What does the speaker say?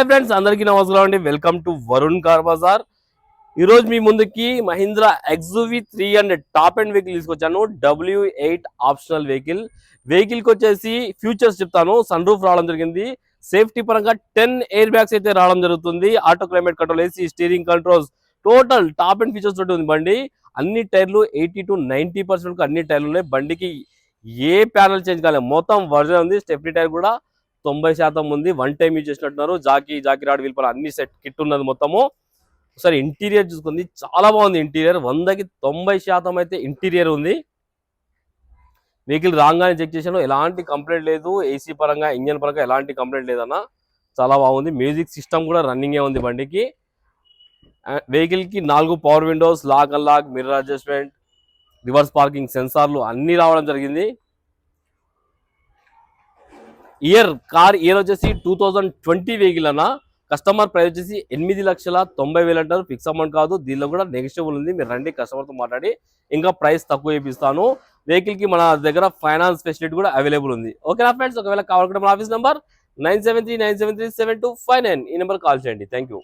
Hi friends, అందరికీ నమస్కారం అండి. Welcome to Varun car Bazaar. ఈ రోజు మీ ముందుకి Mahindra XUV 300 top and vehicle తీసుకొచ్చాను. W8 ఆప్షనల్ వెహికల్ కి వచ్చేసి ఫ్యూచర్స్ చెప్తాను. సన్ రూఫ్ రావడం జరిగింది. సేఫ్టీ పరంగా 10 ఎయిర్ బ్యాగ్స్ అయితే రావడం జరుగుతుంది. Auto climate control, AC, steering controls, total top and features తోటి ఉంది బండి. అన్ని టైర్లు 80 to 90% అన్ని టైర్లు ఉన్నాయి. బండికి ఏ ప్యానల్ చేంజ్ కాలేదు, మొత్తం వర్జన్ ఉంది. స్టెప్నీ టైర్ కూడా 90% ఉంది. వన్ టైం యూజ్ చేసినట్టున్నారు. జాకీ రాడ్ వీల్ పర్ అన్ని సెట్ కిట్ ఉన్నది మొత్తము. ఒకసారి ఇంటీరియర్ చూసుకుంది, చాలా బాగుంది. ఇంటీరియర్ 100కి 90% అయితే ఇంటీరియర్ ఉంది. వెహికల్ రాగానే చెక్ చేశాను, ఎలాంటి కంప్లైంట్ లేదు. ఏసీ పరంగా, ఇంజన్ పరంగా ఎలాంటి కంప్లైంట్ లేదన్న, చాలా బాగుంది. మ్యూజిక్ సిస్టమ్ కూడా రన్నింగే ఉంది బండికి. వెహికల్ కి 4 power windows, lock unlock, mirror adjustment, reverse parking సెన్సార్లు అన్ని రావడం జరిగింది. కార్ ఇయర్ వచ్చేసి 2020 వెహికల్ అన్న. కస్టమర్ ప్రైస్ వచ్చేసి 8,90,000 అంటారు. ఫిక్స్ అమౌంట్ కాదు, దీనిలో కూడా నెగోషియబుల్ ఉంది. మీరు రండి, కస్టమర్తో మాట్లాడి ఇంకా ప్రైస్ తక్కువ చేపిస్తాను. వెహికల్ కి మన దగ్గర ఫైనాన్స్ ఫెసిలిటీ కూడా అవైలబుల్ ఉంది. ఓకేనా ఫ్రెండ్స్, ఒకవేళ కావాలనుకుంటే మన ఆఫీస్ నెంబర్ 9739737259, ఈ నెంబర్ కాల్ చేయండి. Thank you.